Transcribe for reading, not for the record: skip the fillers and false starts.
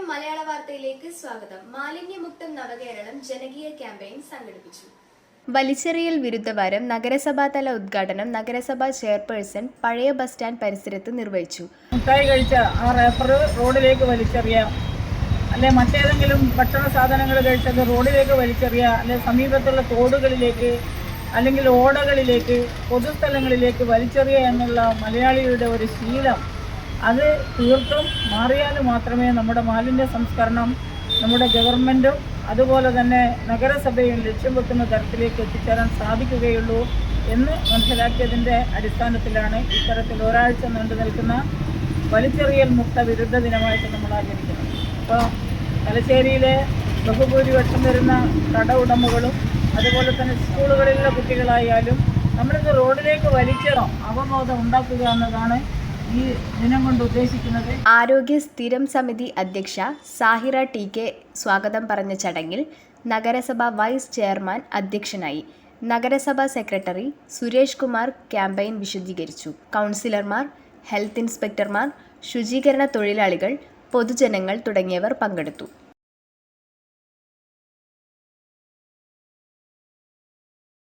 മലയാള വാർത്തയിലേക്ക് സ്വാഗതം. മാലിന്യമുക്തം നവകേരളം ജനകീയ ക്യാമ്പയിൻ സംഘടിപ്പിച്ചു. വലിച്ചെറിയൽ വിരുദ്ധ വാരം നഗരസഭാതല ഉദ്ഘാടനം നഗരസഭാ ചെയർപേഴ്സൺ പഴയ ബസ് സ്റ്റാൻഡ് പരിസരത്ത് നിർവഹിച്ചു. മുട്ടായി കഴിച്ച ആ റേപ്പർ റോഡിലേക്ക് വലിച്ചെറിയാം, അല്ലെ മറ്റേതെങ്കിലും ഭക്ഷണ സാധനങ്ങൾ കഴിച്ചത് റോഡിലേക്ക് വലിച്ചെറിയുക, അല്ലെ സമീപത്തുള്ള തോടുകളിലേക്ക് അല്ലെങ്കിൽ ഓടകളിലേക്ക് പൊതുസ്ഥലങ്ങളിലേക്ക് വലിച്ചെറിയുക എന്നുള്ള മലയാളികളുടെ ഒരു ശീലം അത് തീർത്തും മാറിയാൽ മാത്രമേ നമ്മുടെ മാലിന്യ സംസ്കരണം നമ്മുടെ ഗവൺമെൻറ്റും അതുപോലെ തന്നെ നഗരസഭയും ലക്ഷ്യം വെക്കുന്ന തരത്തിലേക്ക് എത്തിച്ചേരാൻ സാധിക്കുകയുള്ളൂ എന്ന് മനസ്സിലാക്കിയതിൻ്റെ അടിസ്ഥാനത്തിലാണ് ഇത്തരത്തിൽ ഒരാഴ്ച നീണ്ടു നിൽക്കുന്ന വലിച്ചെറിയൽ മുക്ത വിരുദ്ധ ദിനമായിട്ട് നമ്മൾ ആചരിക്കുന്നത്. അപ്പോൾ തലശ്ശേരിയിലെ ബഹുഭൂരിപക്ഷം വരുന്ന കട ഉടമകളും അതുപോലെ തന്നെ സ്കൂളുകളിലുള്ള കുട്ടികളായാലും നമ്മളിത് റോഡിലേക്ക് വലിച്ചിടാം അവബോധം ഉണ്ടാക്കുക എന്നതാണ് ഈ ദിനം കൊണ്ട് ഉദ്ദേശിക്കുന്നത്. ആരോഗ്യ സ്ഥിരം സമിതി അധ്യക്ഷ സാഹിറ ടി.കെ സ്വാഗതം പറഞ്ഞ ചടങ്ങിൽ നഗരസഭ വൈസ് ചെയർമാൻ അധ്യക്ഷനായി. നഗരസഭാ സെക്രട്ടറി സുരേഷ് കുമാർ ക്യാമ്പയിൻ വിശദീകരിച്ചു. കൗൺസിലർമാർ, ഹെൽത്ത് ഇൻസ്പെക്ടർമാർ, ശുചീകരണ തൊഴിലാളികൾ, പൊതുജനങ്ങൾ തുടങ്ങിയവർ പങ്കെടുത്തു.